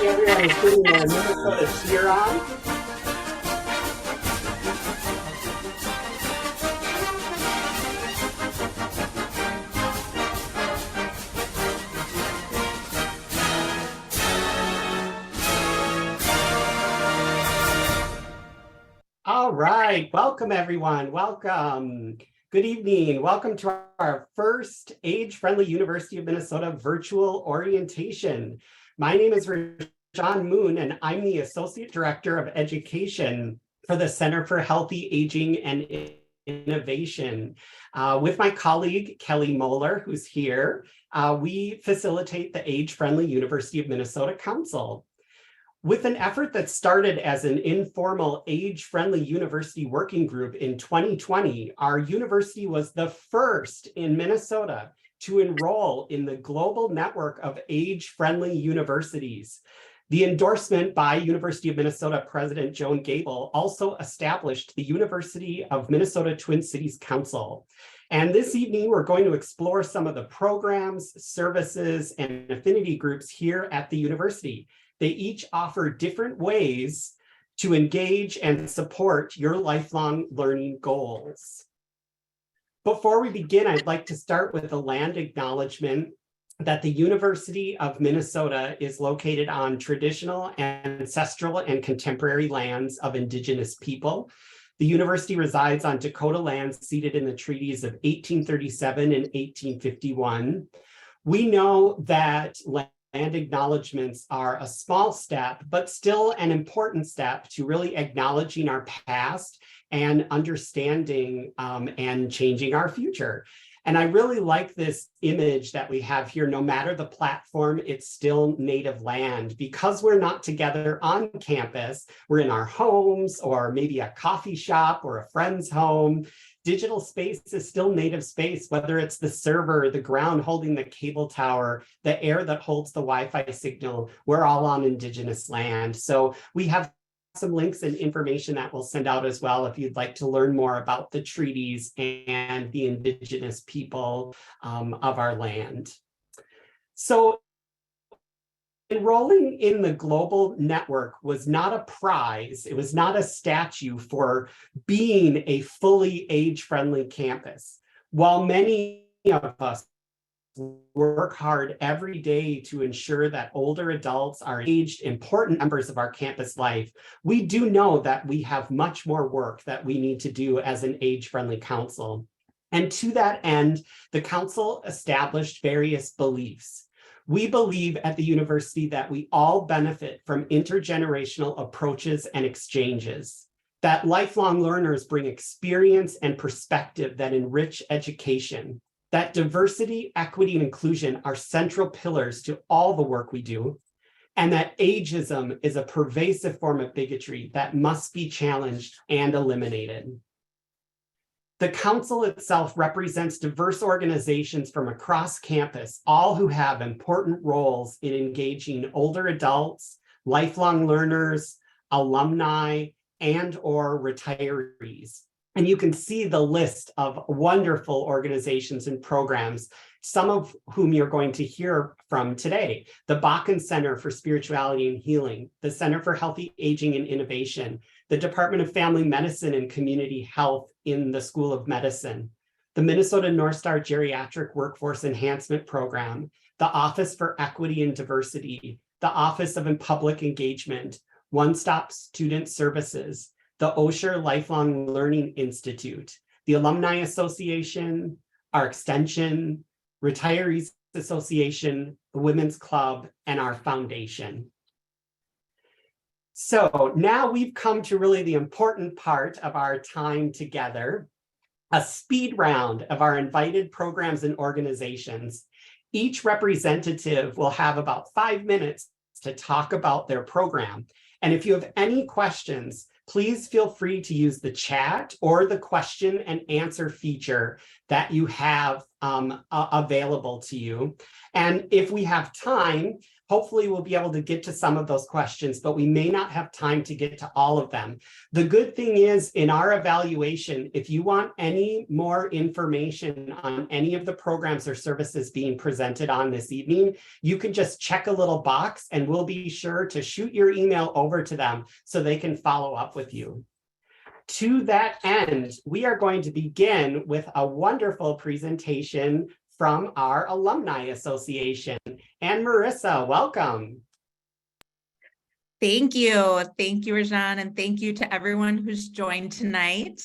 everyone is putting their Minnesota cheer on. All right, welcome everyone, welcome. Good evening, welcome to our first Age-Friendly University of Minnesota virtual orientation. My name is Rajan Moon and I'm the Associate Director of Education for the Center for Healthy Aging and Innovation. With my colleague, Kelly Moeller, who's here, we facilitate the Age-Friendly University of Minnesota Council. With an effort that started as an informal age-friendly university working group in 2020, our university was the first in Minnesota to enroll in the global network of age-friendly universities. The endorsement by University of Minnesota President Joan Gable also established the University of Minnesota Twin Cities Council. And this evening, we're going to explore some of the programs, services, and affinity groups here at the university. They each offer different ways to engage and support your lifelong learning goals. Before we begin, I'd like to start with a land acknowledgement that the University of Minnesota is located on traditional, ancestral, and contemporary lands of Indigenous people. The university resides on Dakota lands ceded in the treaties of 1837 and 1851. We know that land acknowledgements are a small step, but still an important step to really acknowledging our past and understanding and changing our future. And I really like this image that we have here. No matter the platform, it's still native land. Because we're not together on campus, we're in our homes or maybe a coffee shop or a friend's home. Digital space is still native space, whether it's the server, the ground holding the cable tower, the air that holds the Wi-Fi signal, we're all on Indigenous land. So we have some links and information that we'll send out as well if you'd like to learn more about the treaties and the Indigenous people of our land. So enrolling in the global network was not a prize. It was not a statue for being a fully age-friendly campus. While many of us work hard every day to ensure that older adults are engaged, important members of our campus life, we do know that we have much more work that we need to do as an age-friendly council. And to that end, the council established various beliefs. We believe at the university that we all benefit from intergenerational approaches and exchanges, that lifelong learners bring experience and perspective that enrich education, that diversity, equity, and inclusion are central pillars to all the work we do, and that ageism is a pervasive form of bigotry that must be challenged and eliminated. The council itself represents diverse organizations from across campus, all who have important roles in engaging older adults, lifelong learners, alumni, and/or retirees. And you can see the list of wonderful organizations and programs, some of whom you're going to hear from today. The Bakken Center for Spirituality and Healing, the Center for Healthy Aging and Innovation, the Department of Family Medicine and Community Health in the School of Medicine, the Minnesota North Star Geriatric Workforce Enhancement Program, the Office for Equity and Diversity, the Office of Public Engagement, One Stop Student Services, the Osher Lifelong Learning Institute, the Alumni Association, our Extension, Retirees Association, the Women's Club, and our foundation. So now we've come to really the important part of our time together, a speed round of our invited programs and organizations. Each representative will have about 5 minutes to talk about their program. And if you have any questions, please feel free to use the chat or the question and answer feature that you have available to you. And if we have time, Hopefully we'll be able to get to some of those questions, but we may not have time to get to all of them. The good thing is, in our evaluation, if you want any more information on any of the programs or services being presented on this evening, you can just check a little box and we'll be sure to shoot your email over to them so they can follow up with you. To that end, we are going to begin with a wonderful presentation from our Alumni Association. And Marissa, welcome. Thank you. Thank you, Rajan, and thank you to everyone who's joined tonight.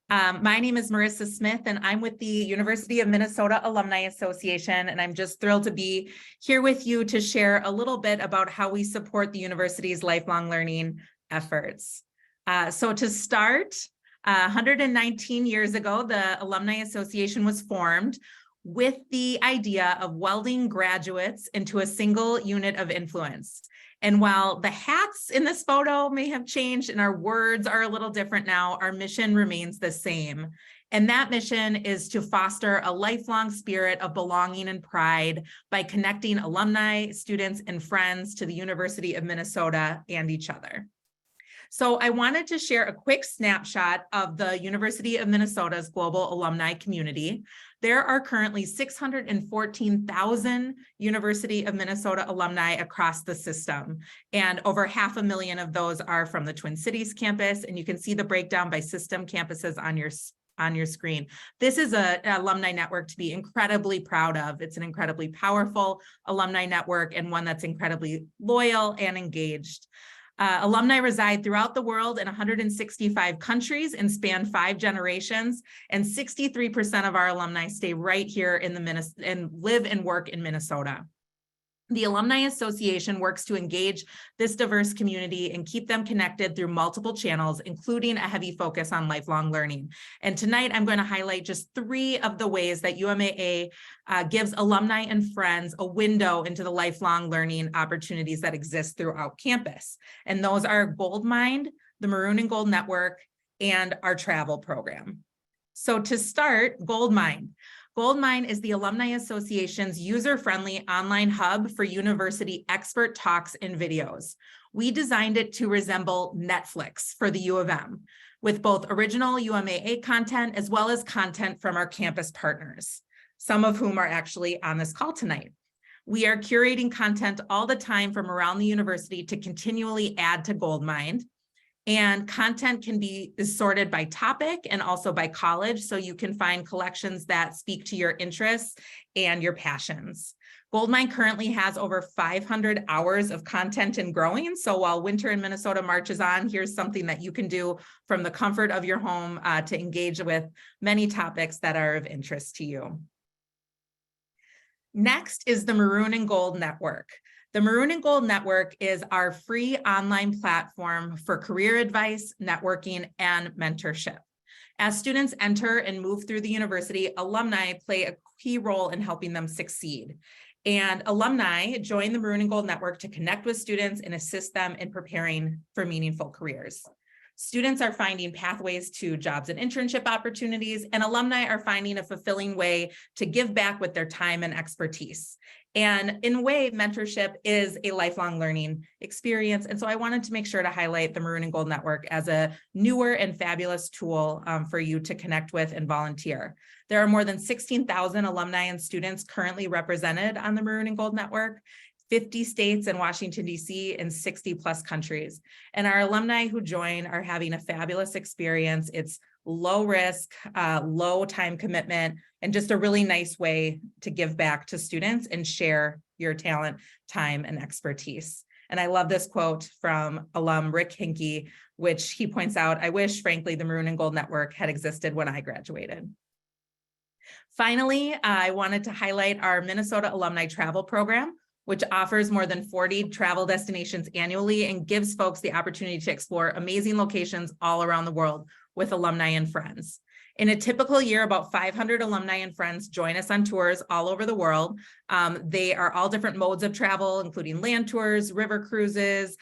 My name is Marissa Smith, and I'm with the University of Minnesota Alumni Association, and I'm just thrilled to be here with you to share a little bit about how we support the university's lifelong learning efforts. So to start, 119 years ago, the Alumni Association was formed with the idea of welding graduates into a single unit of influence. And while the hats in this photo may have changed and our words are a little different now, our mission remains the same. And that mission is to foster a lifelong spirit of belonging and pride by connecting alumni, students, and friends to the University of Minnesota and each other. So I wanted to share a quick snapshot of the University of Minnesota's global alumni community. There are currently 614,000 University of Minnesota alumni across the system, and over 500,000 of those are from the Twin Cities campus, and you can see the breakdown by system campuses on your screen. This is an alumni network to be incredibly proud of. It's an incredibly powerful alumni network and one that's incredibly loyal and engaged. Alumni reside throughout the world in 165 countries and span 5 generations, and 63% of our alumni stay right here in and live and work in Minnesota. The Alumni Association works to engage this diverse community and keep them connected through multiple channels, including a heavy focus on lifelong learning. And tonight, I'm going to highlight just 3 of the ways that UMAA gives alumni and friends a window into the lifelong learning opportunities that exist throughout campus. And those are Goldmind, the Maroon and Gold Network, and our travel program. So to start, Goldmind. Goldmind is the Alumni Association's user-friendly online hub for university expert talks and videos. We designed it to resemble Netflix for the U of M, with both original UMAA content as well as content from our campus partners, some of whom are actually on this call tonight. We are curating content all the time from around the university to continually add to Goldmind. And content can be sorted by topic and also by college, so you can find collections that speak to your interests and your passions. Goldmind currently has over 500 hours of content and growing, so while winter in Minnesota marches on, here's something that you can do from the comfort of your home to engage with many topics that are of interest to you. Next is the Maroon and Gold Network. The Maroon and Gold Network is our free online platform for career advice, networking, and mentorship. As students enter and move through the university, alumni play a key role in helping them succeed. And alumni join the Maroon and Gold Network to connect with students and assist them in preparing for meaningful careers. Students are finding pathways to jobs and internship opportunities, and alumni are finding a fulfilling way to give back with their time and expertise. And in a way, mentorship is a lifelong learning experience. And so I wanted to make sure to highlight the Maroon and Gold Network as a newer and fabulous tool for you to connect with and volunteer. There are more than 16,000 alumni and students currently represented on the Maroon and Gold Network, 50 states and Washington, D.C., and 60 plus countries. And our alumni who join are having a fabulous experience. It's low risk, low time commitment, and just a really nice way to give back to students and share your talent, time, and expertise. And I love this quote from alum Rick Hinkey, which he points out, I wish, frankly, the Maroon and Gold Network had existed when I graduated. Finally, I wanted to highlight our Minnesota Alumni Travel Program, which offers more than 40 travel destinations annually and gives folks the opportunity to explore amazing locations all around the world with alumni and friends. In a typical year, about 500 alumni and friends join us on tours all over the world. They are all different modes of travel, including land tours, river cruises,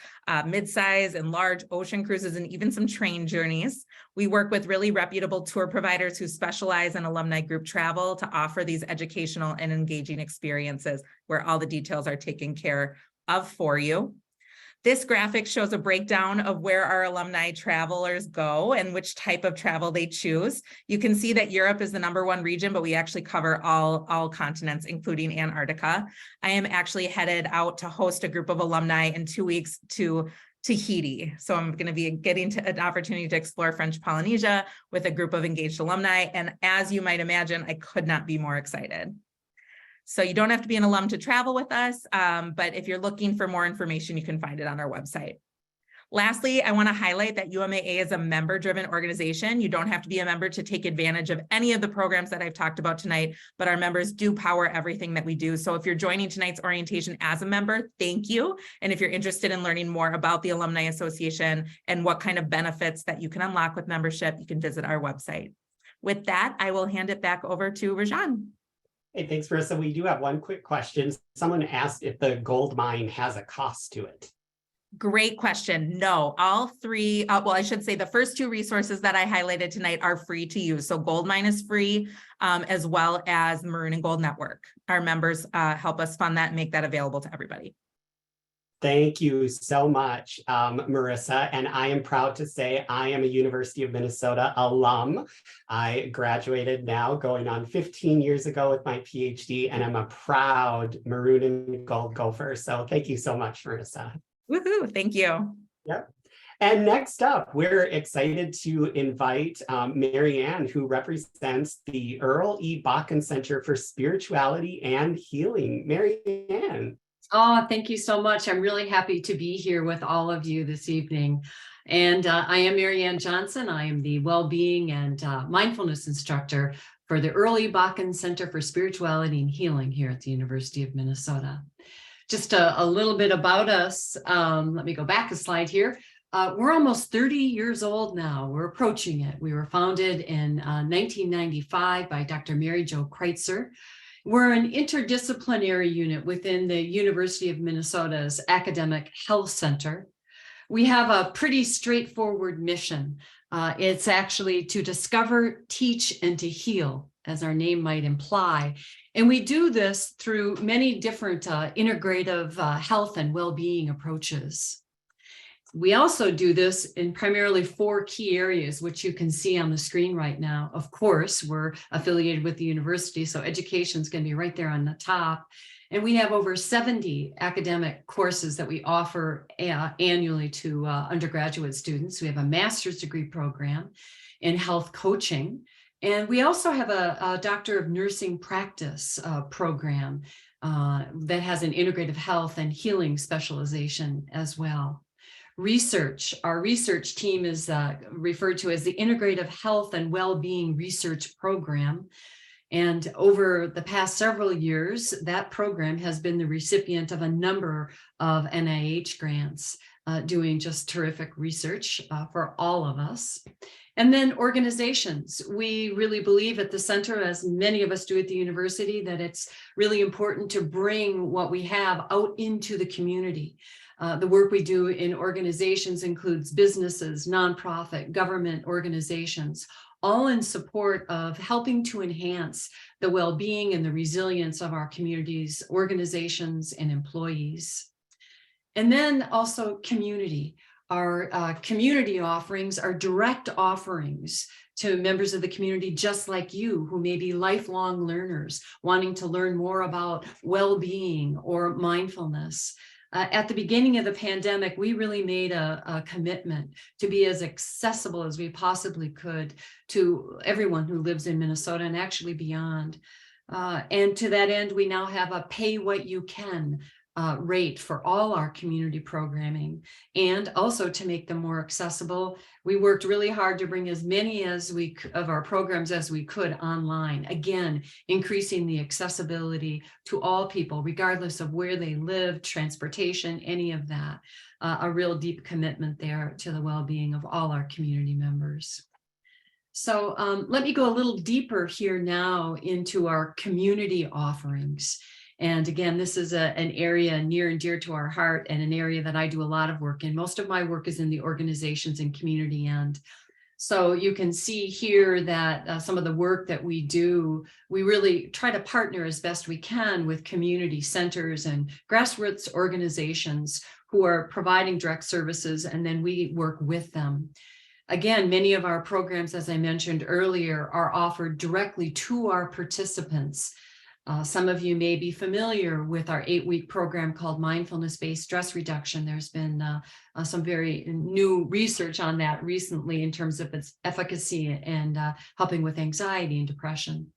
mid-size and large ocean cruises, and even some train journeys. We work with really reputable tour providers who specialize in alumni group travel to offer these educational and engaging experiences where all the details are taken care of 4U. This graphic shows a breakdown of where our alumni travelers go and which type of travel they choose. You can see that Europe is the #1 region, but we actually cover all continents, including Antarctica. I am actually headed out to host a group of alumni in 2 weeks to Tahiti. So I'm going to be getting to an opportunity to explore French Polynesia with a group of engaged alumni. And as you might imagine, I could not be more excited. So you don't have to be an alum to travel with us, but if you're looking for more information, you can find it on our website. Lastly, I want to highlight that UMAA is a member-driven organization. You don't have to be a member to take advantage of any of the programs that I've talked about tonight, but our members do power everything that we do. So if you're joining tonight's orientation as a member, thank you. And if you're interested in learning more about the Alumni Association and what kind of benefits that you can unlock with membership, you can visit our website. With that, I will hand it back over to Rajan. Hey, thanks, Marissa. We do have one quick question. Someone asked if the gold mine has a cost to it. Great question. No, all three, well, I should say the first 2 resources that I highlighted tonight are free to use. So Goldmine is free, as well as Maroon and Gold Network. Our members help us fund that and make that available to everybody. Thank you so much, Marissa. And I am proud to say I am a University of Minnesota alum. I graduated now going on 15 years ago with my PhD, and I'm a proud Maroon and Gold Gopher. So thank you so much, Marissa. Woohoo, thank you. Yep. And next up, we're excited to invite Mary Ann, who represents the Earl E. Bakken Center for Spirituality and Healing. Mary Ann. Oh, thank you so much. I'm really happy to be here with all of you this evening. And I am Mary Ann Johnson. I am the Wellbeing and Mindfulness Instructor for the Earl E. Bakken Center for Spirituality and Healing here at the University of Minnesota. Just a little bit about us. Let me go back a slide here. We're almost 30 years old now. We're approaching it. We were founded in 1995 by Dr. Mary Jo Kreitzer. We're an interdisciplinary unit within the University of Minnesota's Academic Health Center. We have a pretty straightforward mission. It's actually to discover, teach, and to heal, as our name might imply. And we do this through many different integrative health and well-being approaches. We also do this in primarily 4 key areas, which you can see on the screen right now. Of course, we're affiliated with the university, so education is going to be right there on the top. And we have over 70 academic courses that we offer annually to undergraduate students. We have a master's degree program in health coaching. And we also have a Doctor of Nursing Practice program that has an integrative health and healing specialization as well. Research, our research team is referred to as the Integrative Health and Wellbeing Research Program. And over the past several years, that program has been the recipient of a number of NIH grants, doing just terrific research for all of us. And then organizations. We really believe at the center, as many of us do at the university, that it's really important to bring what we have out into the community. The work we do in organizations includes businesses, nonprofit, government organizations, all in support of helping to enhance the well-being and the resilience of our communities, organizations, and employees. And then also community. Our community offerings are direct offerings to members of the community just like you, who may be lifelong learners wanting to learn more about well-being or mindfulness. At the beginning of the pandemic, we really made a commitment to be as accessible as we possibly could to everyone who lives in Minnesota and actually beyond. And to that end, we now have a pay what you can rate for all our community programming, and also to make them more accessible. We worked really hard to bring as many of our programs as we could online, again, increasing the accessibility to all people, regardless of where they live, transportation, any of that. A real deep commitment there to the well-being of all our community members. So let me go a little deeper here now into our community offerings. And again, this is an area near and dear to our heart, and an area that I do a lot of work in. Most of my work is in the organizations and community end. So you can see here that some of the work that we do, we really try to partner as best we can with community centers and grassroots organizations who are providing direct services, and then we work with them. Again, many of our programs, as I mentioned earlier, are offered directly to our participants. Some of you may be familiar with our 8-week program called Mindfulness-Based Stress Reduction. There's been some very new research on that recently in terms of its efficacy and helping with anxiety and depression.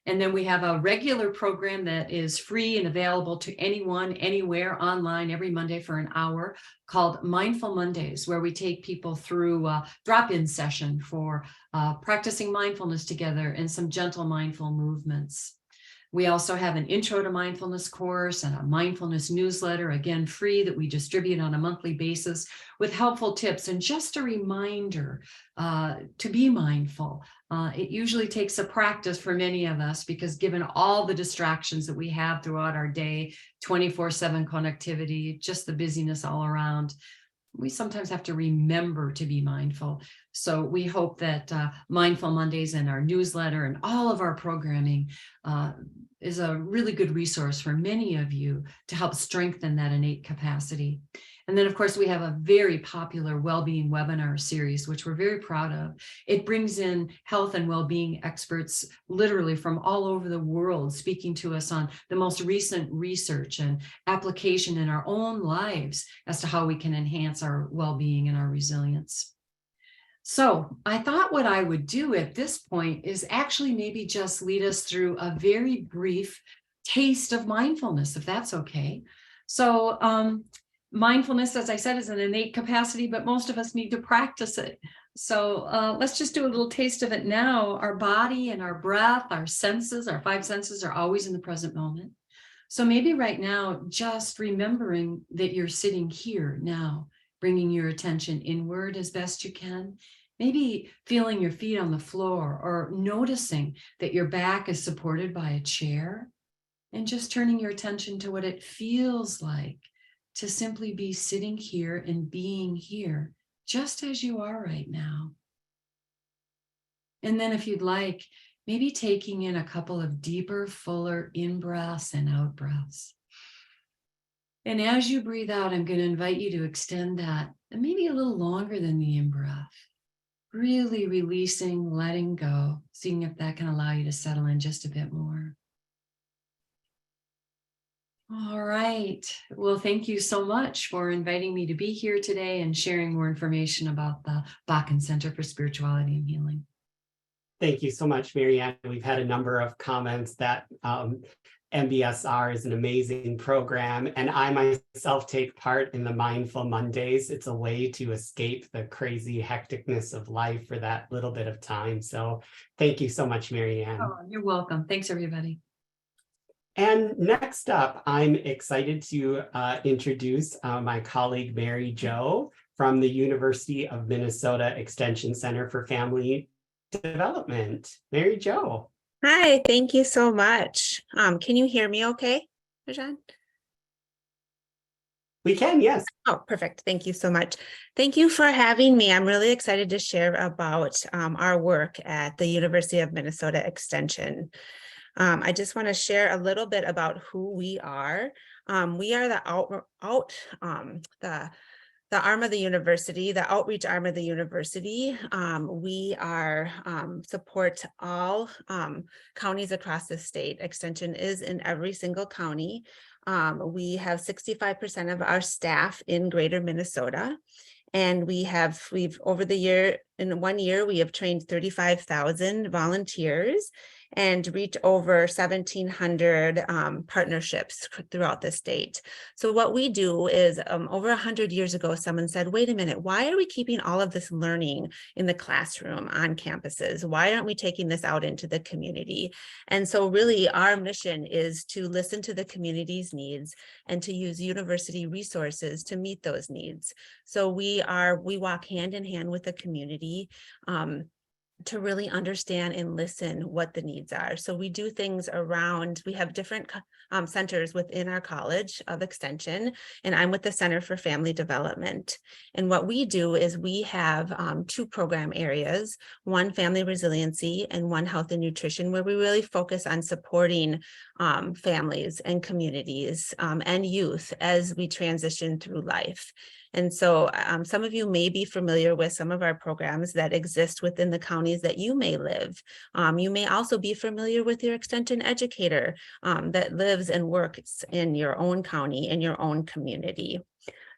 And then we have a regular program that is free and available to anyone, anywhere, online every Monday for an hour called Mindful Mondays, where we take people through a drop-in session for practicing mindfulness together and some gentle mindful movements. We also have an intro to mindfulness course and a mindfulness newsletter, again, free, that we distribute on a monthly basis with helpful tips and just a reminder to be mindful. It usually takes a practice for many of us because given all the distractions that we have throughout our day, 24/7 connectivity, just the busyness all around, we sometimes have to remember to be mindful. So we hope that Mindful Mondays and our newsletter and all of our programming is a really good resource for many of you to help strengthen that innate capacity. And then, of course, we have a very popular well-being webinar series, which we're very proud of. It brings in health and well-being experts literally from all over the world, speaking to us on the most recent research and application in our own lives as to how we can enhance our well-being and our resilience. So I thought what I would do at this point is actually maybe just lead us through a very brief taste of mindfulness, if that's okay. So mindfulness, as I said, is an innate capacity, but most of us need to practice it. So let's just do a little taste of it now. Our body and our breath, our senses, our 5 senses are always in the present moment. So maybe right now, just remembering that you're sitting here now, bringing your attention inward as best you can, maybe feeling your feet on the floor or noticing that your back is supported by a chair, and just turning your attention to what it feels like to simply be sitting here and being here just as you are right now. And then if you'd like, maybe taking in a couple of deeper, fuller in-breaths and out-breaths. And as you breathe out, I'm going to invite you to extend that and maybe a little longer than the in-breath. Really releasing, letting go, seeing if that can allow you to settle in just a bit more. All right. Well, thank you so much for inviting me to be here today and sharing more information about the Bakken Center for Spirituality and Healing. Thank you so much, Marianne. We've had a number of comments that MBSR is an amazing program, and I myself take part in the Mindful Mondays. It's a way to escape the crazy hecticness of life for that little bit of time. So thank you so much, Marianne. Oh, you're welcome. Thanks, everybody. And next up, I'm excited to introduce my colleague, Mary Jo, from the University of Minnesota Extension Center for Family Development. Mary Jo. Hi, thank you so much. Can you hear me okay, Rajan? We can, yes. Oh, perfect. Thank you so much. Thank you for having me. I'm really excited to share about our work at the University of Minnesota Extension. I just want to share a little bit about who we are. We are the arm of the university, the outreach arm of the university. We are support all counties across the state. Extension is in every single county. We have 65% of our staff in Greater Minnesota. And we've over the year, in 1 year, we have trained 35,000 volunteers and reach over 1,700 partnerships throughout the state. So what we do is over 100 years ago, someone said, wait a minute, why are we keeping all of this learning in the classroom on campuses? Why aren't we taking this out into the community? And so really our mission is to listen to the community's needs and to use university resources to meet those needs. So we walk hand in hand with the community. to really understand and listen what the needs are. So we do things around, we have different centers within our College of Extension, and I'm with the Center for Family Development. And what we do is we have 2 program areas, one family resiliency and one health and nutrition, where we really focus on supporting families and communities and youth as we transition through life. And so some of you may be familiar with some of our programs that exist within the counties that you may live. You may also be familiar with your extension educator that lives and works in your own county, in your own community.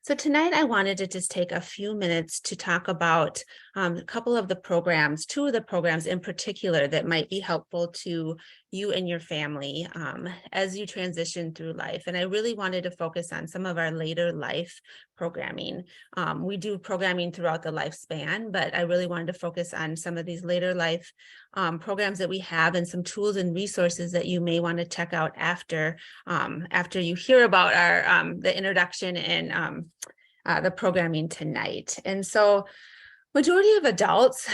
So tonight I wanted to just take a few minutes to talk about a couple of the programs, 2 of the programs in particular that might be helpful to you and your family as you transition through life. And I really wanted to focus on some of our later life programming. We do programming throughout the lifespan, but I really wanted to focus on some of these later life programs that we have and some tools and resources that you may want to check out after you hear about our the introduction and the programming tonight. And so majority of adults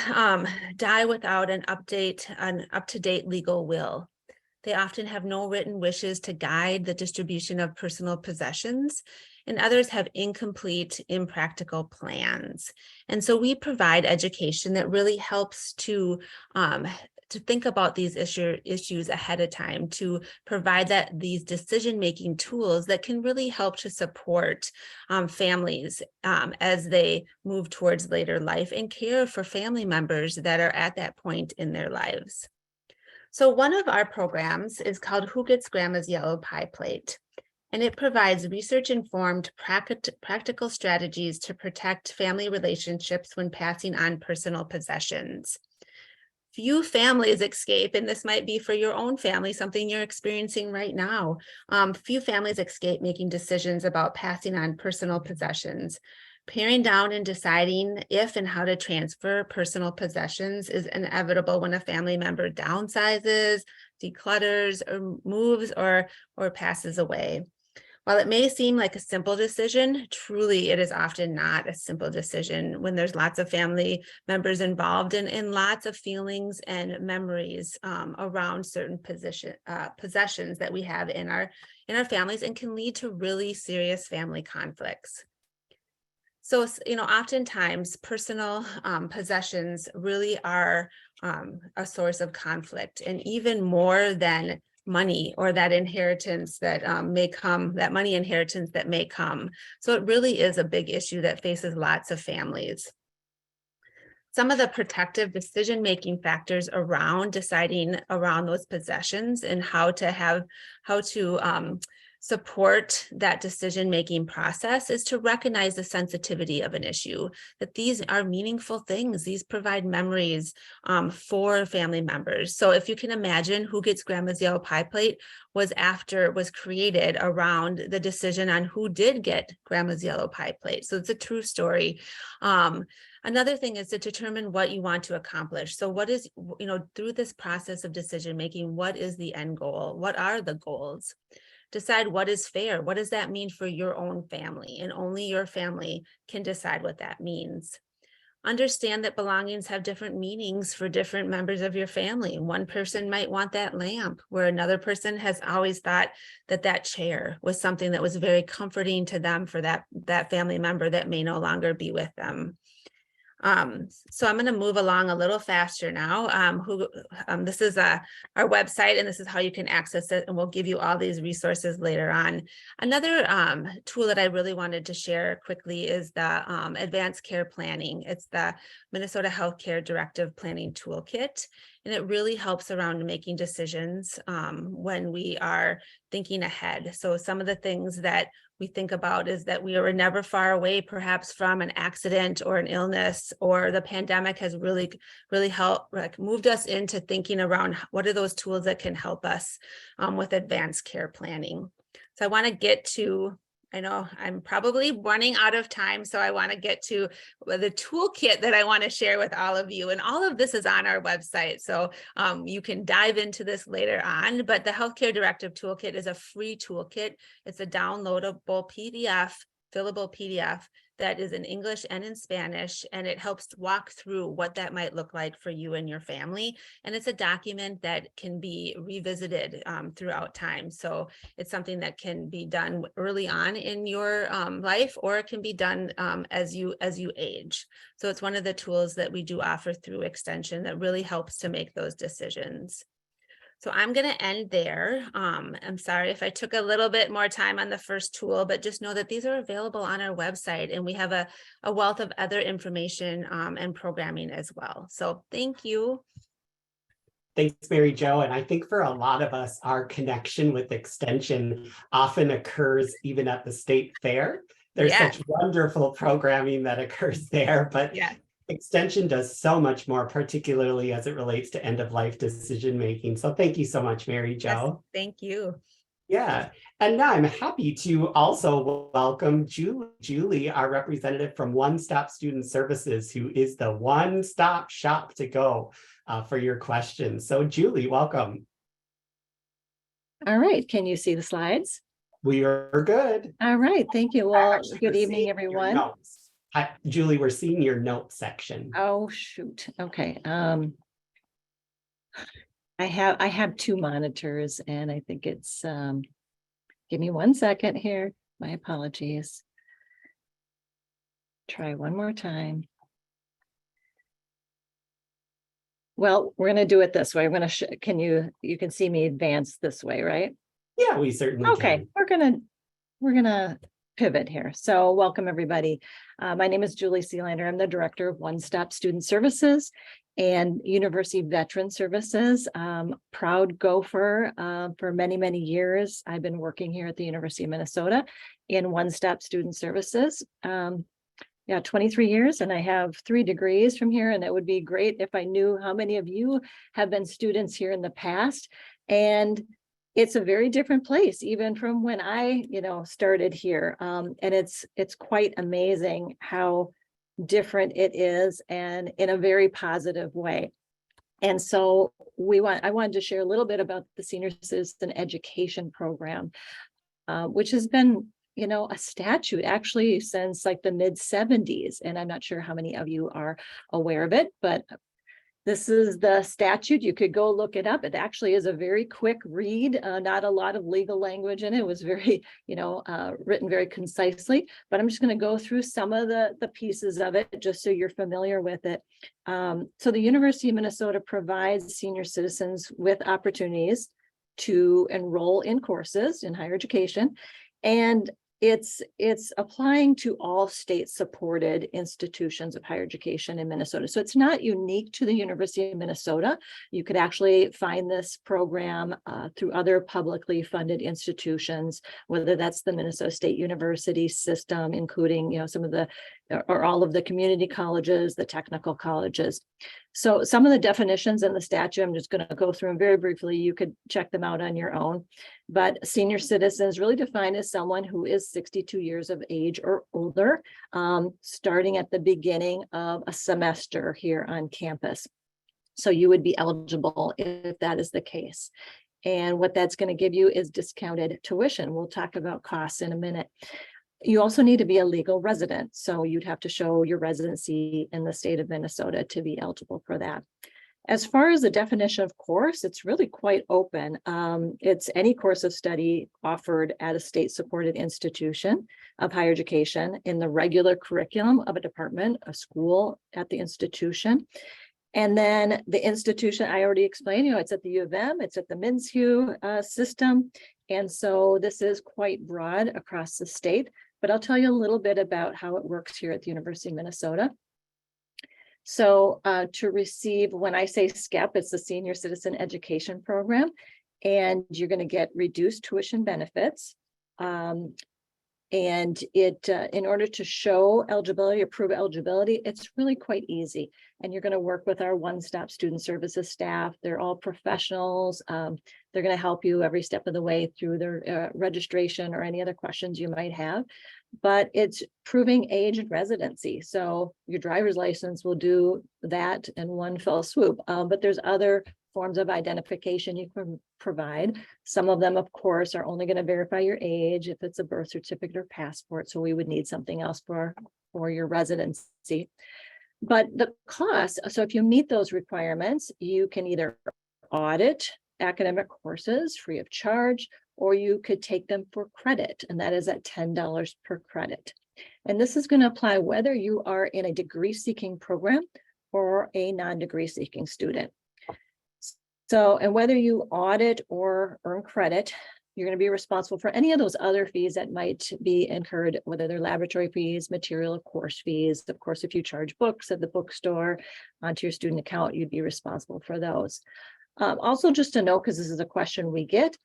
die without an up-to-date legal will. They often have no written wishes to guide the distribution of personal possessions, and others have incomplete, impractical plans. And so we provide education that really helps to think about these issues ahead of time, to provide these decision-making tools that can really help to support families as they move towards later life and care for family members that are at that point in their lives. So one of our programs is called Who Gets Grandma's Yellow Pie Plate? And it provides research-informed practical strategies to protect family relationships when passing on personal possessions. Few families escape, and this might be for your own family, something you're experiencing right now. Few families escape making decisions about passing on personal possessions. Paring down and deciding if and how to transfer personal possessions is inevitable when a family member downsizes, declutters, or moves, or passes away. While it may seem like a simple decision, truly it is often not a simple decision when there's lots of family members involved and lots of feelings and memories around certain possessions that we have in our families, and can lead to really serious family conflicts. So, oftentimes personal possessions really are a source of conflict, and even more than money or that inheritance that may come, that money inheritance that may come. So it really is a big issue that faces lots of families. Some of the protective decision-making factors around deciding around those possessions and how to support that decision-making process is to recognize the sensitivity of an issue, that these are meaningful things. These provide memories for family members. So if you can imagine, Who Gets Grandma's Yellow Pie Plate was created around the decision on who did get Grandma's Yellow Pie Plate. So it's a true story. Another thing is to determine what you want to accomplish. So what is, through this process of decision-making, what is the end goal? What are the goals? Decide what is fair. What does that mean for your own family? And only your family can decide what that means. Understand that belongings have different meanings for different members of your family. One person might want that lamp, where another person has always thought that chair was something that was very comforting to them for that family member that may no longer be with them. So I'm going to move along a little faster now. This is our website, and this is how you can access it, and we'll give you all these resources later on. Another tool that I really wanted to share quickly is the Advanced Care Planning. It's the Minnesota Healthcare Directive Planning Toolkit, and it really helps around making decisions when we are thinking ahead. So some of the things that we think about is that we are never far away, perhaps, from an accident or an illness, or the pandemic has really helped, moved us into thinking around what are those tools that can help us with advanced care planning. So I want to get to, I know I'm probably running out of time, so I want to get to the toolkit that I want to share with all of you. And all of this is on our website, so you can dive into this later on. But the Healthcare Directive Toolkit is a free toolkit. It's a downloadable PDF fillable PDF that is in English and in Spanish, and it helps walk through what that might look like for you and your family. And it's a document that can be revisited throughout time. So it's something that can be done early on in your life, or it can be done as you age. So it's one of the tools that we do offer through Extension that really helps to make those decisions. So I'm going to end there. I'm sorry if I took a little bit more time on the first tool, but just know that these are available on our website, and we have a wealth of other information and programming as well. So thank you. Thanks, Mary Jo. And I think for a lot of us, our connection with Extension often occurs even at the state fair. There's such wonderful programming that occurs there, but Extension does so much more, particularly as it relates to end-of-life decision-making. So thank you so much, Mary Jo. Yes, thank you. Yeah, and now I'm happy to also welcome Julie, our representative from One Stop Student Services, who is the one-stop shop to go for your questions. So Julie, welcome. All right, can you see the slides? We are good. All right, thank you. Well, good We're evening, seeing your everyone. notes. Hi, Julie, we're seeing your notes section. Oh, shoot. Okay. I have two monitors, and I think it's give me 1 second here. My apologies. Try one more time. Well, we're going to do it this way. I'm going to you can see me advance this way, right? Yeah, we certainly Okay, can. we're gonna pivot here. So welcome, everybody. My name is Julie Sealander. I'm the director of One Stop Student Services and University Veteran Services. Proud gopher for many, many years. I've been working here at the University of Minnesota in One Stop Student Services. 23 years, and I have 3 degrees from here, and it would be great if I knew how many of you have been students here in the past. And it's a very different place, even from when I, started here. And it's quite amazing how different it is, and in a very positive way. And so I wanted to share a little bit about the Senior Citizen Education Program, which has been, a statute actually since like the mid-70s. And I'm not sure how many of you are aware of it, but this is the statute. You could go look it up. It actually is a very quick read, not a lot of legal language in it. It was very, written very concisely, but I'm just going to go through some of the pieces of it just so you're familiar with it. So the University of Minnesota provides senior citizens with opportunities to enroll in courses in higher education, and it's applying to all state-supported institutions of higher education in Minnesota. So it's not unique to the University of Minnesota. You could actually find this program through other publicly funded institutions, whether that's the Minnesota State University system, including, some of or all of the community colleges, the technical colleges. So some of the definitions in the statute, I'm just going to go through them very briefly. You could check them out on your own. But senior citizen is really defined as someone who is 62 years of age or older, starting at the beginning of a semester here on campus. So you would be eligible if that is the case. And what that's going to give you is discounted tuition. We'll talk about costs in a minute. You also need to be a legal resident. So you'd have to show your residency in the state of Minnesota to be eligible for that. As far as the definition of course, it's really quite open. It's any course of study offered at a state-supported institution of higher education in the regular curriculum of a department, a school at the institution. And then the institution, I already explained, it's at the U of M, it's at the MnSHU system. And so this is quite broad across the state, but I'll tell you a little bit about how it works here at the University of Minnesota. So to receive, when I say SCEP, it's the Senior Citizen Education Program, and you're going to get reduced tuition benefits. And in order to show eligibility, approve eligibility, it's really quite easy. And you're going to work with our One Stop Student Services staff. They're all professionals. They're going to help you every step of the way through their registration or any other questions you might have. But it's proving age and residency. So your driver's license will do that in one fell swoop. But there's other forms of identification you can provide. Some of them, of course, are only going to verify your age if it's a birth certificate or passport. So we would need something else for your residency. But the cost, so if you meet those requirements, you can either audit academic courses free of charge, or you could take them for credit, and that is at $10 per credit. And this is going to apply whether you are in a degree seeking program or a non-degree seeking student. So, and whether you audit or earn credit, you're going to be responsible for any of those other fees that might be incurred, whether they're laboratory fees, material, course fees. Of course, if you charge books at the bookstore onto your student account, you'd be responsible for those. Also, just to note, because this is a question we get,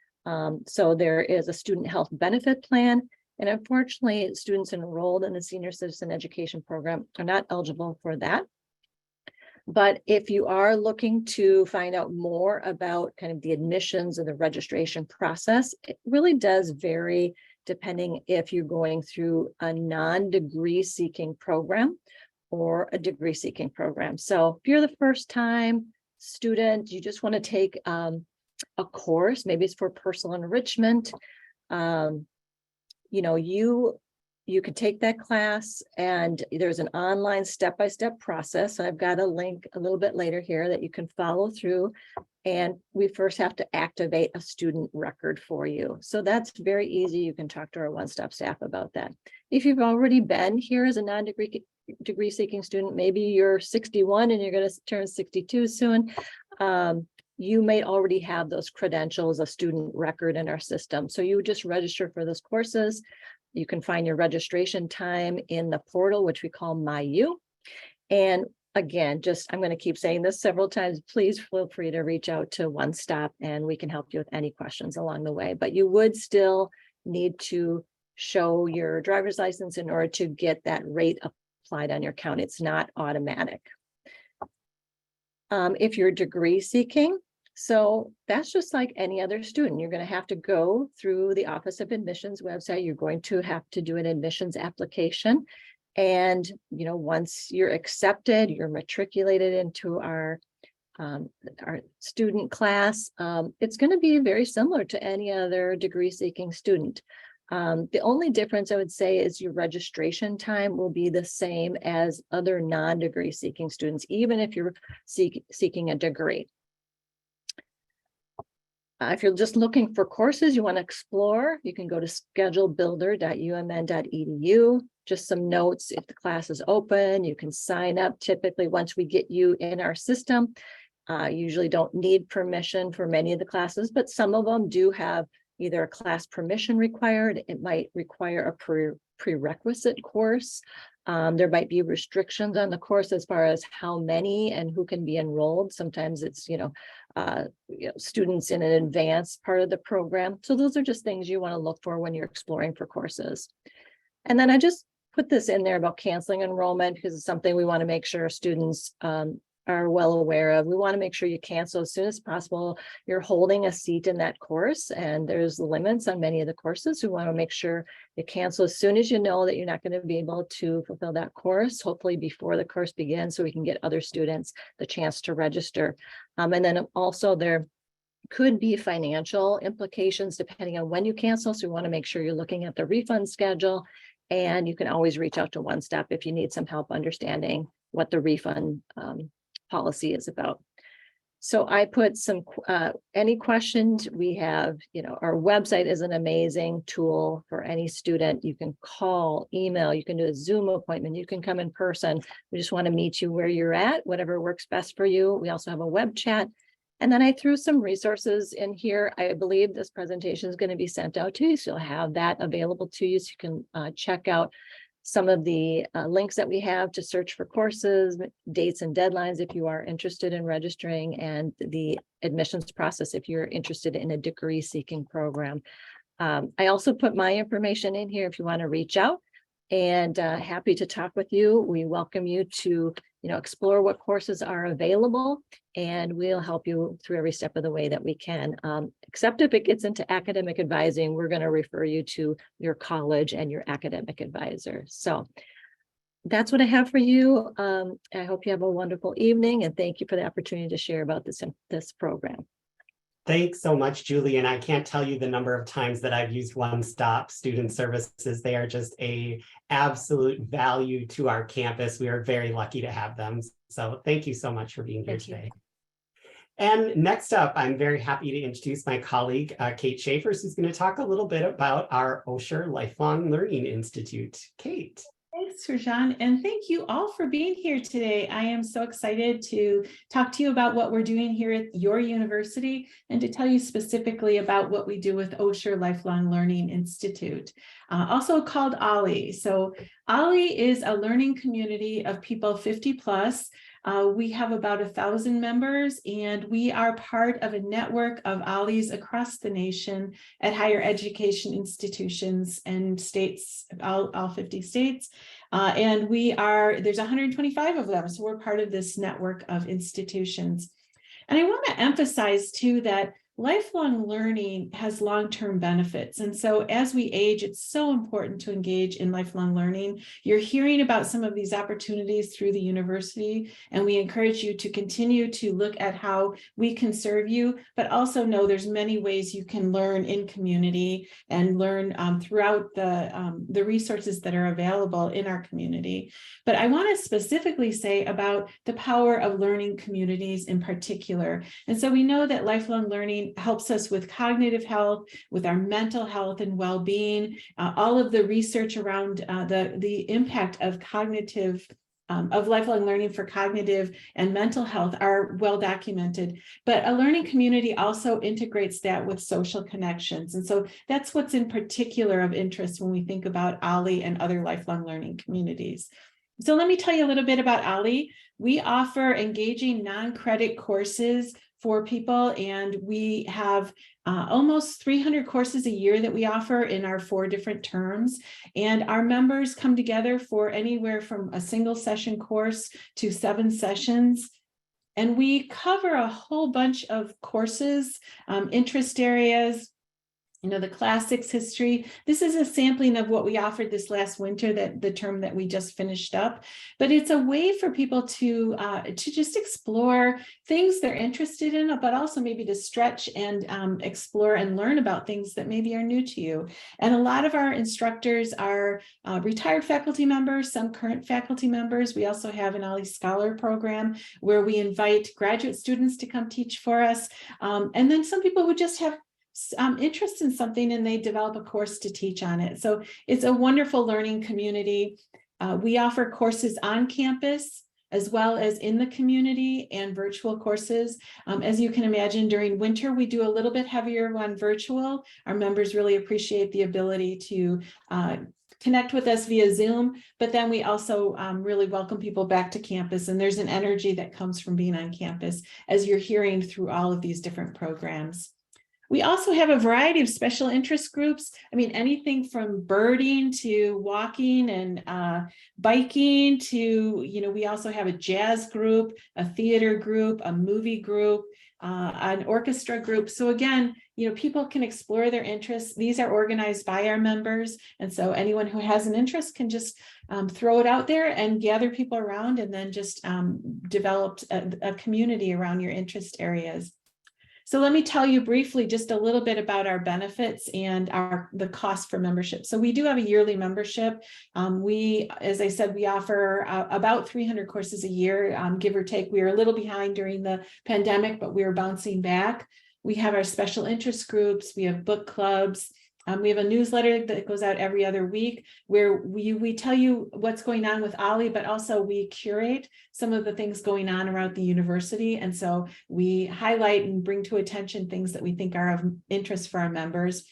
so there is a student health benefit plan. And unfortunately, students enrolled in the Senior Citizen Education Program are not eligible for that. But if you are looking to find out more about kind of the admissions and the registration process, it really does vary depending if you're going through a non-degree seeking program or a degree seeking program. So if you're the first time student, you just want to take a course, maybe it's for personal enrichment. You could take that class, and there's an online step-by-step process. I've got a link a little bit later here that you can follow through. And we first have to activate a student record for you. So that's very easy. You can talk to our one-stop staff about that. If you've already been here as a non-degree seeking student, maybe you're 61 and you're going to turn 62 soon. You may already have those credentials, a student record in our system. So you would just register for those courses. You can find your registration time in the portal, which we call MyU. And again, I'm going to keep saying this several times, please feel free to reach out to One Stop and we can help you with any questions along the way. But you would still need to show your driver's license in order to get that rate applied on your account. It's not automatic. If you're degree seeking, so that's just like any other student. You're going to have to go through the Office of Admissions website. You're going to have to do an admissions application. And, once you're accepted, you're matriculated into our student class. It's going to be very similar to any other degree seeking student. The only difference I would say is your registration time will be the same as other non-degree seeking students, even if you're seeking a degree. If you're just looking for courses you want to explore, you can go to schedulebuilder.umn.edu. Just some notes: if the class is open, you can sign up. Typically, once we get you in our system, usually don't need permission for many of the classes, but some of them do have either a class permission required. It might require a prerequisite course. There might be restrictions on the course as far as how many and who can be enrolled. Sometimes it's, students in an advanced part of the program. So those are just things you want to look for when you're exploring for courses. And then I just put this in there about canceling enrollment because it's something we want to make sure students are well aware of. We want to make sure you cancel as soon as possible. You're holding a seat in that course, and there's limits on many of the courses. We want to make sure you cancel as soon as you know that you're not going to be able to fulfill that course, hopefully before the course begins, so we can get other students the chance to register. And then also there could be financial implications depending on when you cancel. So we want to make sure you're looking at the refund schedule, and you can always reach out to One Stop if you need some help understanding what the refund policy is about. So I put some any questions we have. Our website is an amazing tool for any student. You can call, email, you can do a Zoom appointment, you can come in person. We just want to meet you where you're at, whatever works best for you. We also have a web chat. And then I threw some resources in here. I believe this presentation is going to be sent out to you, so you'll have that available to you, so you can check out some of the links that we have to search for courses, dates and deadlines if you are interested in registering, and the admissions process if you're interested in a degree seeking program. I also put my information in here if you want to reach out, and happy to talk with you. We welcome you to explore what courses are available, and we'll help you through every step of the way that we can. Except if it gets into academic advising, we're going to refer you to your college and your academic advisor. So that's what I have for you. I hope you have a wonderful evening, and thank you for the opportunity to share about this program. Thanks so much, Julie. And I can't tell you the number of times that I've used One Stop Student Services. They are just a absolute value to our campus. We are very lucky to have them. So thank you so much for being here Thank you. today. And next up, I'm very happy to introduce my colleague, Kate Schaefers, who's going to talk a little bit about our Osher Lifelong Learning Institute. Kate. Thanks, Rajan, and thank you all for being here today. I am so excited to talk to you about what we're doing here at your university and to tell you specifically about what we do with Osher Lifelong Learning Institute, also called OLLI. So OLLI is a learning community of people 50 plus. We have about 1,000 members, and we are part of a network of OLLIs across the nation at higher education institutions and states, all 50 states. And there's 125 of them. So we're part of this network of institutions. And I want to emphasize too that lifelong learning has long-term benefits. And so as we age, it's so important to engage in lifelong learning. You're hearing about some of these opportunities through the university, and we encourage you to continue to look at how we can serve you, but also know there's many ways you can learn in community and learn throughout the resources that are available in our community. But I want to specifically say about the power of learning communities in particular. And so we know that lifelong learning helps us with cognitive health, with our mental health and well-being. All of the research around the impact of of lifelong learning for cognitive and mental health are well documented. But a learning community also integrates that with social connections. And so that's what's in particular of interest when we think about OLLI and other lifelong learning communities. So let me tell you a little bit about OLLI. We offer engaging non-credit courses for people, and we have almost 300 courses a year that we offer in our 4 different terms. And our members come together for anywhere from a single session course to 7 sessions. And we cover a whole bunch of courses, interest areas, the classics, history. This is a sampling of what we offered this last winter, the term that we just finished up. But it's a way for people to just explore things they're interested in, but also maybe to stretch and explore and learn about things that maybe are new to you. And a lot of our instructors are retired faculty members, some current faculty members. We also have an OLLI Scholar program where we invite graduate students to come teach for us. And then some people who just have interest in something and they develop a course to teach on it. So it's a wonderful learning community. We offer courses on campus as well as in the community and virtual courses. As you can imagine, during winter, we do a little bit heavier on virtual. Our members really appreciate the ability to connect with us via Zoom, but then we also really welcome people back to campus. And there's an energy that comes from being on campus as you're hearing through all of these different programs. We also have a variety of special interest groups. I mean, anything from birding to walking and biking to, we also have a jazz group, a theater group, a movie group, an orchestra group. So again, people can explore their interests. These are organized by our members. And so anyone who has an interest can just throw it out there and gather people around and then just develop a community around your interest areas. So let me tell you briefly just a little bit about our benefits and the cost for membership. So we do have a yearly membership. As I said, we offer about 300 courses a year, give or take. We were a little behind during the pandemic, but we are bouncing back. We have our special interest groups. We have book clubs. We have a newsletter that goes out every other week where we tell you what's going on with OLLI, but also we curate some of the things going on around the university. And so we highlight and bring to attention things that we think are of interest for our members.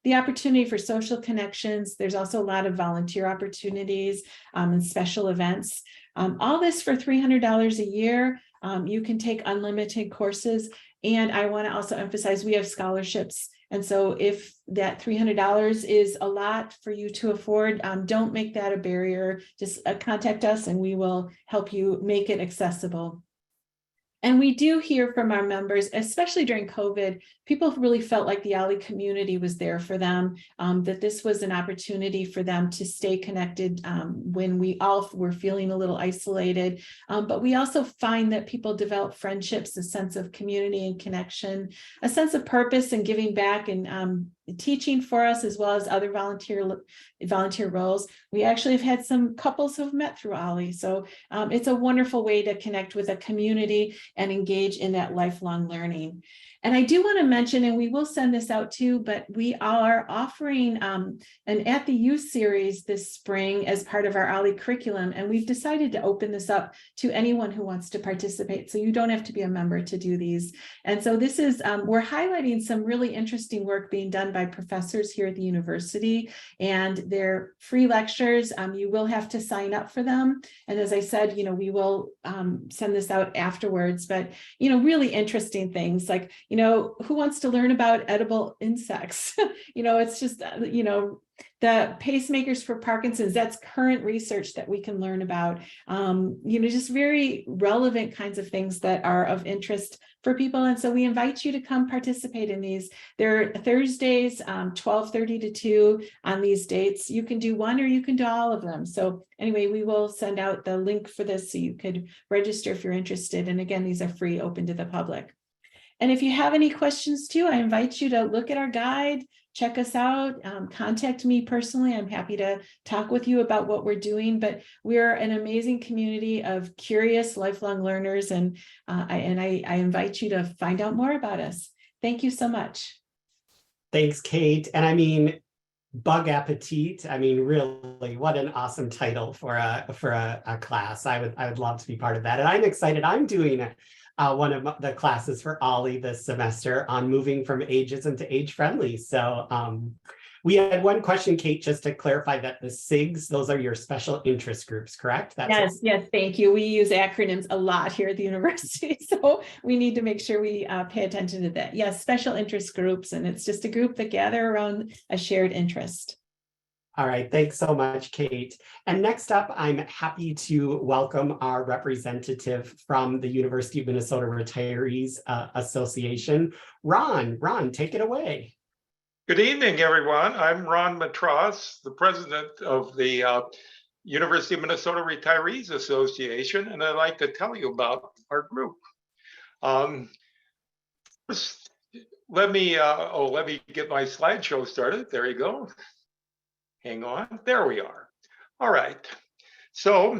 The opportunity for social connections. There's also a lot of volunteer opportunities and special events. All this for $300 a year. You can take unlimited courses. And I want to also emphasize we have scholarships. And so if that $300 is a lot for you to afford, don't make that a barrier. Just contact us and we will help you make it accessible. And we do hear from our members, especially during COVID, people really felt like the OLLI community was there for them, that this was an opportunity for them to stay connected when we all were feeling a little isolated. But we also find that people develop friendships, a sense of community and connection, a sense of purpose and giving back and teaching for us, as well as other volunteer roles. We actually have had some couples who've met through OLLI. So it's a wonderful way to connect with a community and engage in that lifelong learning. And I do want to mention, and we will send this out too, but we are offering an At the Youth series this spring as part of our OLLI curriculum. And we've decided to open this up to anyone who wants to participate. So you don't have to be a member to do these. And so this is, we're highlighting some really interesting work being done by professors here at the university, and they're free lectures. You will have to sign up for them. And as I said, we will send this out afterwards, but, really interesting things like, who wants to learn about edible insects? It's just, the pacemakers for Parkinson's, that's current research that we can learn about, just very relevant kinds of things that are of interest for people. And so we invite you to come participate in these. They're Thursdays, 12:30 to 2 on these dates. You can do one or you can do all of them. So anyway, we will send out the link for this so you could register if you're interested. And again, these are free, open to the public. And if you have any questions too, I invite you to look at our guide, check us out, contact me personally. I'm happy to talk with you about what we're doing, but we're an amazing community of curious lifelong learners. And I invite you to find out more about us. Thank you so much. Thanks, Kate. And Bug Appetit. Really, what an awesome title for a class. I would love to be part of that. And I'm excited. I'm doing one of the classes for OLLI this semester on moving from ageism to age friendly. So we had one question, Kate, just to clarify that the SIGs, those are your special interest groups, correct? Yes, thank you. We use acronyms a lot here at the university, so we need to make sure we pay attention to that. Yes, special interest groups, and it's just a group that gather around a shared interest. All right, thanks so much, Kate. And next up, I'm happy to welcome our representative from the University of Minnesota Retirees Association, Ron. Ron, take it away. Good evening, everyone. I'm Ron Matras, the president of the University of Minnesota Retirees Association, and I'd like to tell you about our group. First, let me get my slideshow started. There you go. Hang on, there we are. All right, so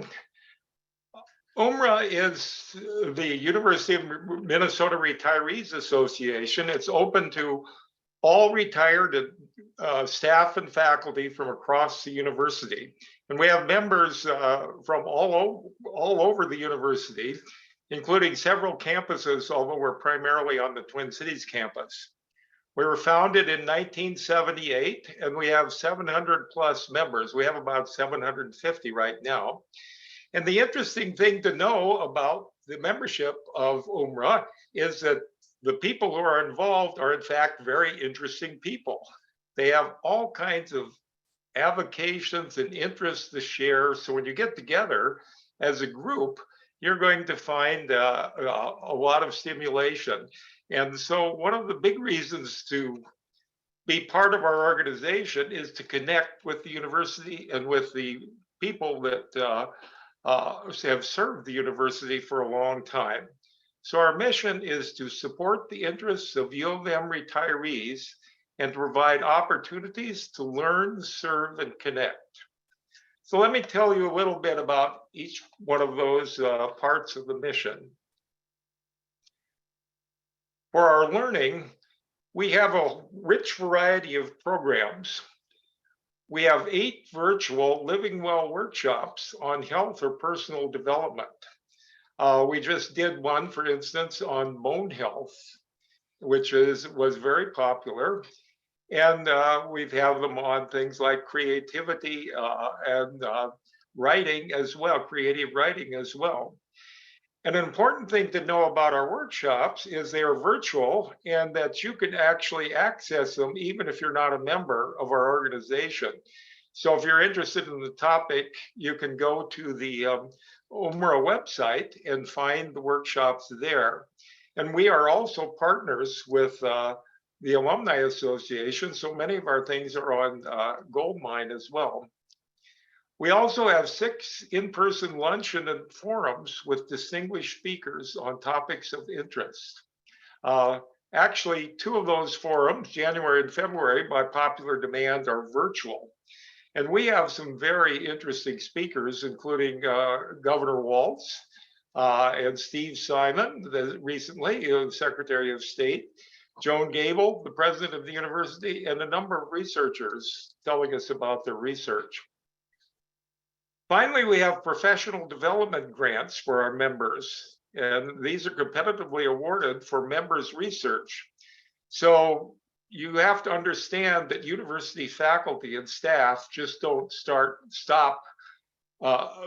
UMRA is the University of Minnesota Retirees Association. It's open to all retired staff and faculty from across the university. And we have members from all over the university, including several campuses, although we're primarily on the Twin Cities campus. We were founded in 1978, and we have 700 plus members. We have about 750 right now. And the interesting thing to know about the membership of UMRA is that the people who are involved are in fact very interesting people. They have all kinds of avocations and interests to share. So when you get together as a group, you're going to find a lot of stimulation. And so one of the big reasons to be part of our organization is to connect with the university and with the people that have served the university for a long time. So our mission is to support the interests of U of M retirees and to provide opportunities to learn, serve, and connect. So let me tell you a little bit about each one of those parts of the mission. For our learning, we have a rich variety of programs. We have 8 virtual Living Well workshops on health or personal development. We just did one, for instance, on bone health, which was very popular. And we've had them on things like creativity and writing as well, creative writing as well. An important thing to know about our workshops is they are virtual and that you can actually access them even if you're not a member of our organization. So if you're interested in the topic, you can go to the UMRA website and find the workshops there. And we are also partners with the Alumni Association, so many of our things are on Goldmine as well. We also have 6 in-person luncheon and forums with distinguished speakers on topics of interest. Actually, 2 of those forums, January and February, by popular demand, are virtual. And we have some very interesting speakers, including Governor Walz and Steve Simon, recently Secretary of State, Joan Gable, the president of the university, and a number of researchers telling us about their research. Finally, we have professional development grants for our members, and these are competitively awarded for members' research. So you have to understand that university faculty and staff just don't stop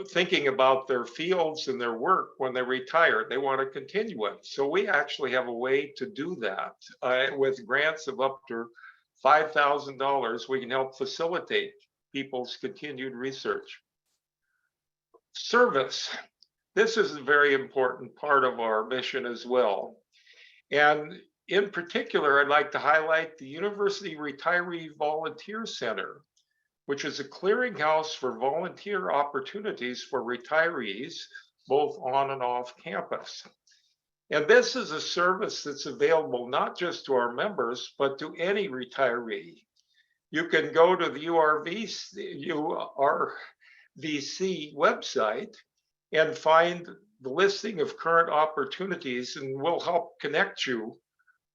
thinking about their fields and their work when they retire. They want to continue it. So we actually have a way to do that. With grants of up to $5,000, we can help facilitate people's continued research. Service. This is a very important part of our mission as well. And in particular, I'd like to highlight the University Retiree Volunteer Center, which is a clearinghouse for volunteer opportunities for retirees, both on and off campus. And this is a service that's available not just to our members, but to any retiree. You can go to the URVC website and find the listing of current opportunities, and we'll help connect you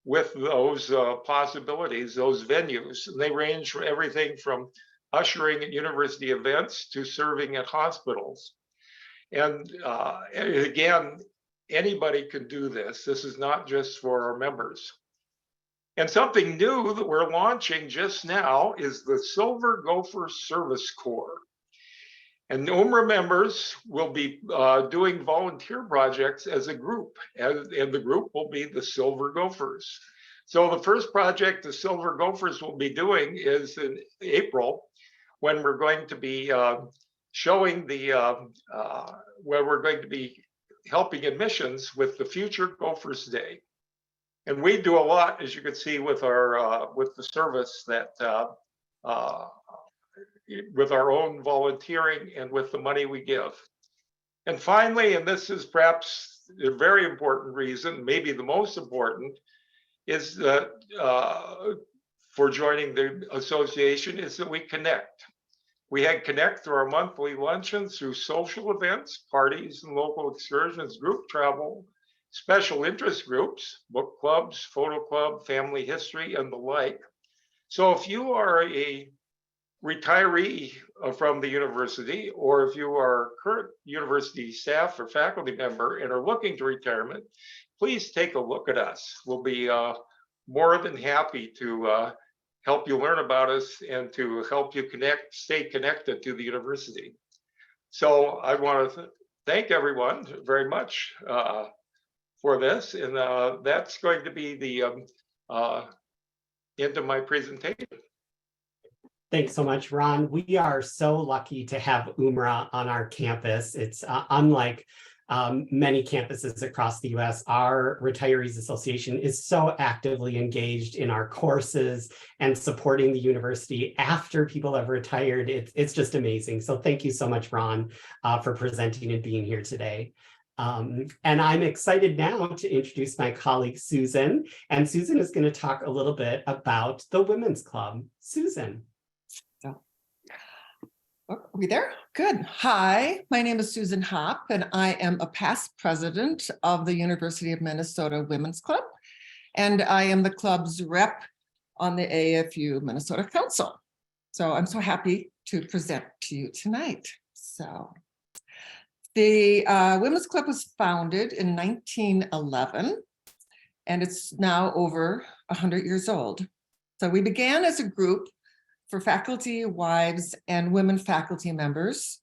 with those possibilities, those venues. And they range from everything from ushering at university events to serving at hospitals. And again, anybody can do this. This is not just for our members. And something new that we're launching just now is the Silver Gopher Service Corps. And UMRA members will be doing volunteer projects as a group, and the group will be the Silver Gophers. So the first project the Silver Gophers will be doing is in April, when we're going to be showing where we're going to be helping admissions with the Future Gophers Day. And we do a lot, as you can see, with our with the service that with our own volunteering and with the money we give. And finally, and this is perhaps a very important reason, maybe the most important, is that for joining the association is that we connect. We connect through our monthly luncheons, through social events, parties and local excursions, group travel, special interest groups, book clubs, photo club, family history, and the like. So if you are a retiree from the university, or if you are a current university staff or faculty member and are looking to retirement, please take a look at us. We'll be more than happy to help you learn about us and to help you stay connected to the university. So I want to thank everyone very much for this, and that's going to be the end of my presentation. Thanks so much, Ron. We are so lucky to have UMRA on our campus. It's unlike many campuses across the US. Our Retirees Association is so actively engaged in our courses and supporting the university after people have retired. It's just amazing. So thank you so much, Ron, for presenting and being here today. And I'm excited now to introduce my colleague, Susan. And Susan is going to talk a little bit about the Women's Club. Susan. Are we there? Good. Hi, my name is Susan Hopp, and I am a past president of the University of Minnesota Women's Club, and I am the club's rep on the AFU Minnesota Council. So I'm so happy to present to you tonight. So the Women's Club was founded in 1911, and it's now over 100 years old. So we began as a group for faculty, wives, and women faculty members.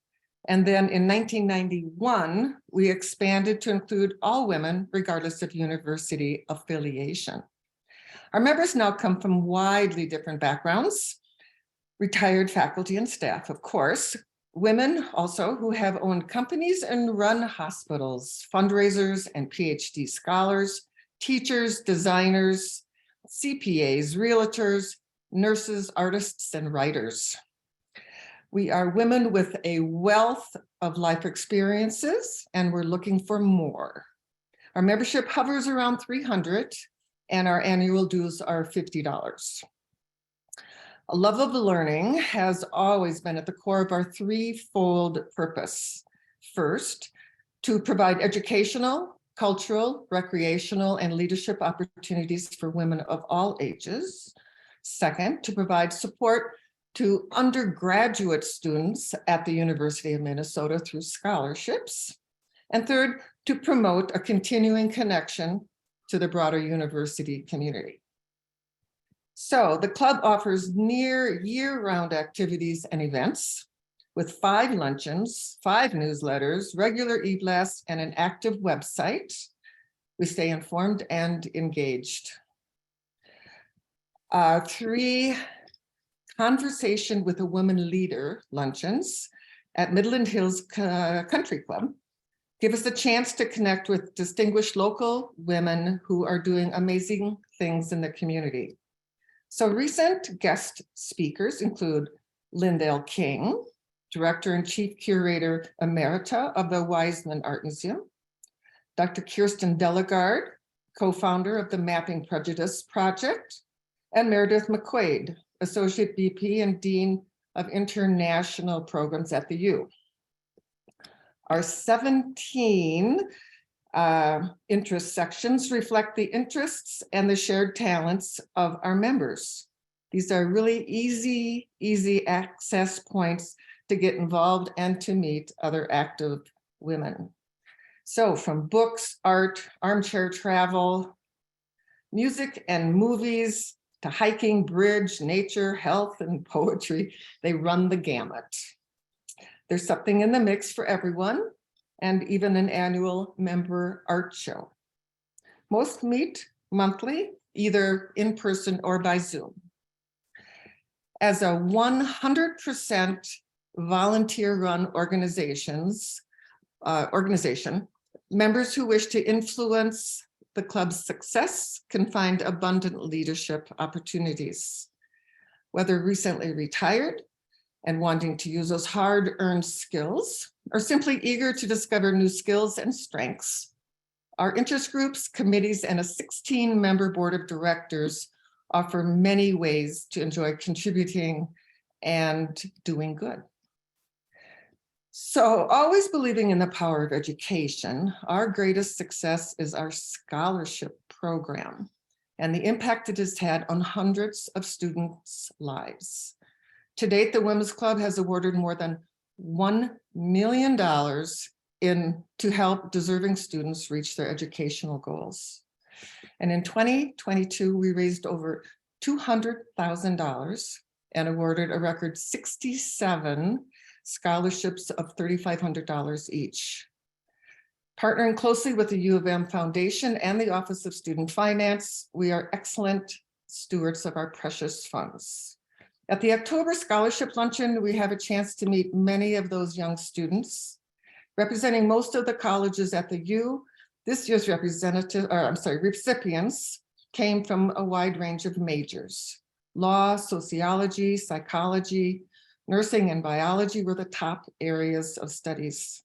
And then in 1991, we expanded to include all women, regardless of university affiliation. Our members now come from widely different backgrounds. retired faculty and staff, of course, women also who have owned companies and run hospitals, fundraisers and PhD scholars, teachers, designers, CPAs, realtors, nurses, artists, and writers. We are women with a wealth of life experiences, and we're looking for more. Our membership hovers around 300, and our annual dues are $50. A love of learning has always been at the core of our threefold purpose. First, to provide educational, cultural, recreational, and leadership opportunities for women of all ages. Second, to provide support to undergraduate students at the University of Minnesota through scholarships. And third, to promote a continuing connection to the broader university community. So the club offers near year-round activities and events with 5 luncheons, 5 newsletters, regular e-blasts, and an active website. We stay informed and engaged. 3 Conversation with a Woman Leader luncheons at Midland Hills Country Club give us a chance to connect with distinguished local women who are doing amazing things in the community. So recent guest speakers include Lindell King, Director and Chief Curator Emerita of the Weizmann Art Museum, Dr. Kirsten Delegard, co-founder of the Mapping Prejudice Project, and Meredith McQuaid, Associate VP and Dean of International Programs at the U. Our 17 interest sections reflect the interests and the shared talents of our members. These are really easy access points to get involved and to meet other active women. So from books, art, armchair travel, music and movies, to hiking, bridge, nature, health, and poetry, they run the gamut. There's something in the mix for everyone, and even an annual member art show. Most meet monthly, either in person or by Zoom. As a 100% volunteer-run organization, members who wish to influence the club's success can find abundant leadership opportunities. Whether recently retired and wanting to use those hard-earned skills, or simply eager to discover new skills and strengths, our interest groups, committees, and a 16-member board of directors offer many ways to enjoy contributing and doing good. So always believing in the power of education, our greatest success is our scholarship program and the impact it has had on hundreds of students' lives. To date, the Women's Club has awarded more than $1 million to help deserving students reach their educational goals. And in 2022, we raised over $200,000 and awarded a record 67 scholarships of $3,500 each. Partnering closely with the U of M Foundation and the Office of Student Finance, we are excellent stewards of our precious funds. At the October Scholarship Luncheon, we have a chance to meet many of those young students. Representing most of the colleges at the U, this year's recipients came from a wide range of majors. Law, sociology, psychology, nursing, and biology were the top areas of studies,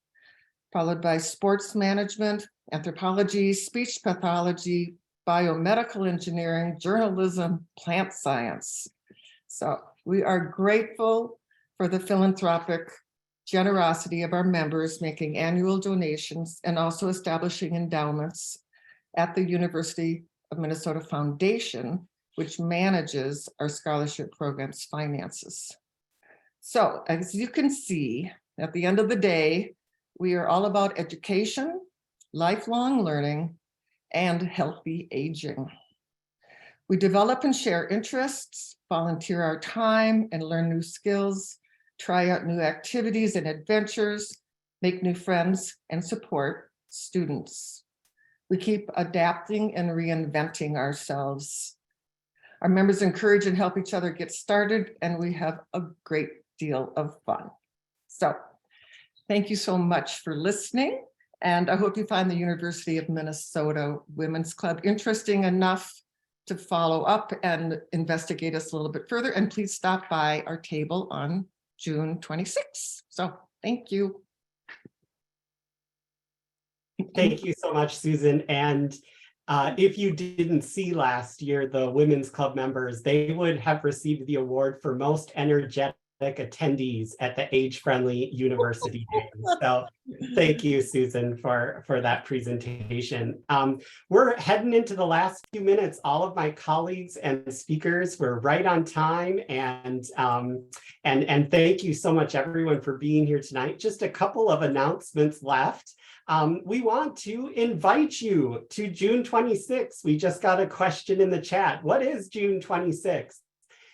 followed by sports management, anthropology, speech pathology, biomedical engineering, journalism, plant science. So we are grateful for the philanthropic generosity of our members making annual donations and also establishing endowments at the University of Minnesota Foundation, which manages our scholarship program's finances. So as you can see, at the end of the day, we are all about education, lifelong learning, and healthy aging. We develop and share interests, volunteer our time, and learn new skills, try out new activities and adventures, make new friends, and support students. We keep adapting and reinventing ourselves. Our members encourage and help each other get started, and we have a great deal of fun. So thank you so much for listening. And I hope you find the University of Minnesota Women's Club interesting enough to follow up and investigate us a little bit further. And please stop by our table on June 26th. So thank you. Thank you so much, Susan. And if you didn't see last year, the Women's Club members, they would have received the award for most energetic attendees at the Age-Friendly University Games. So thank you, Susan, for that presentation. We're heading into the last few minutes. All of my colleagues and speakers were right on time, and thank you so much, everyone, for being here tonight. Just a couple of announcements left. We want to invite you to June 26th. We just got a question in the chat. What is June 26th?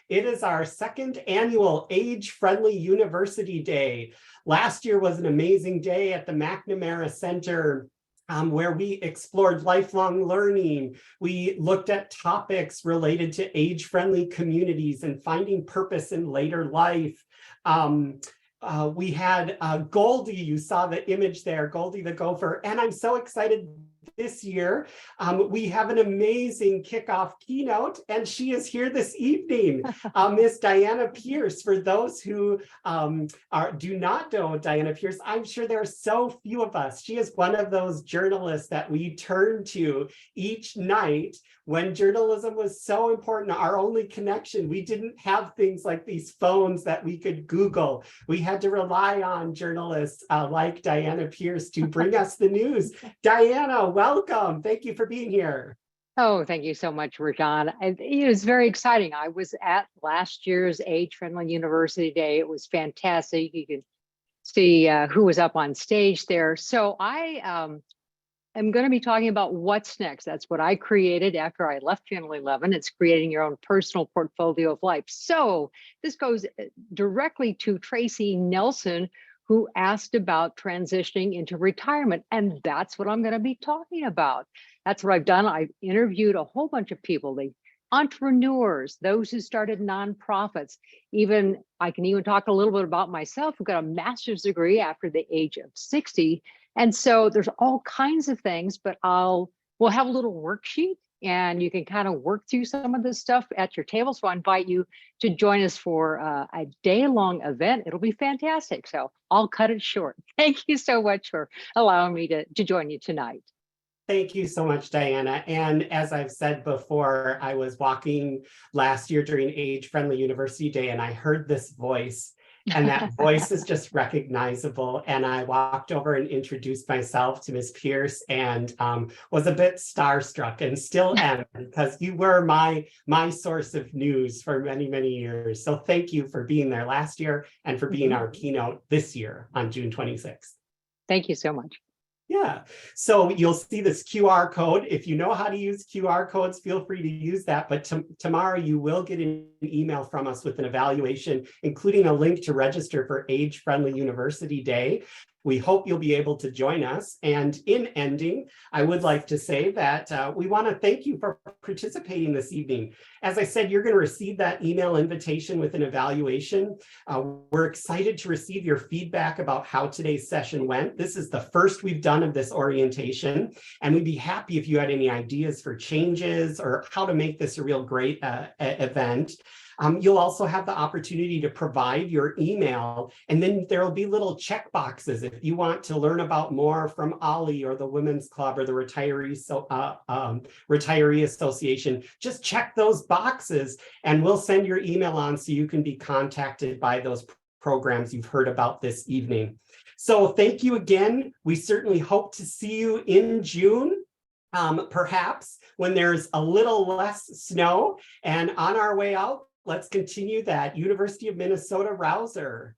It is our second annual Age-Friendly University Day. Last year was an amazing day at the McNamara Center, where we explored lifelong learning. We looked at topics related to age-friendly communities and finding purpose in later life. We had Goldie, you saw the image there, Goldie the gopher, and I'm so excited this year. We have an amazing kickoff keynote, and she is here this evening, Miss Diana Pierce. For those who do not know Diana Pierce, I'm sure there are so few of us. She is one of those journalists that we turn to each night when journalism was so important. Our only connection, we didn't have things like these phones that we could Google. We had to rely on journalists like Diana Pierce to bring us the news. Diana, welcome. Thank you for being here. Oh, thank you so much, Rajan. It was very exciting. I was at last year's Age-Friendly University Day. It was fantastic. You could see who was up on stage there. So I am going to be talking about what's next. That's what I created after I left Channel 11. It's creating your own personal portfolio of life. So this goes directly to Tracy Nelson, who asked about transitioning into retirement. And that's what I'm going to be talking about. That's what I've done. I've interviewed a whole bunch of people, the entrepreneurs, those who started nonprofits. I can even talk a little bit about myself. I've got a master's degree after the age of 60. And so there's all kinds of things, but we'll have a little worksheet and you can kind of work through some of this stuff at your table. So I invite you to join us for a day-long event. It'll be fantastic. So I'll cut it short. Thank you so much for allowing me to join you tonight. Thank you so much, Diana. And as I've said before, I was walking last year during Age-Friendly University Day, and I heard this voice, and that voice is just recognizable. And I walked over and introduced myself to Ms. Pierce, and was a bit starstruck, and still am, because you were my source of news for many, many years. So thank you for being there last year and for being our keynote this year on June 26th. Thank you so much. Yeah, so you'll see this QR code. If you know how to use QR codes, feel free to use that. But tomorrow you will get an email from us with an evaluation, including a link to register for Age-Friendly University Day. We hope you'll be able to join us. And in ending, I would like to say that we want to thank you for participating this evening. As I said, you're going to receive that email invitation with an evaluation. We're excited to receive your feedback about how today's session went. This is the first we've done of this orientation, and we'd be happy if you had any ideas for changes or how to make this a real great event. You'll also have the opportunity to provide your email, and then there will be little check boxes if you want to learn about more from OLLI or the Women's Club or the Retiree Association. Just check those boxes and we'll send your email on so you can be contacted by those programs you've heard about this evening. So thank you again. We certainly hope to see you in June. Perhaps when there's a little less snow, and on our way out, let's continue that University of Minnesota rouser.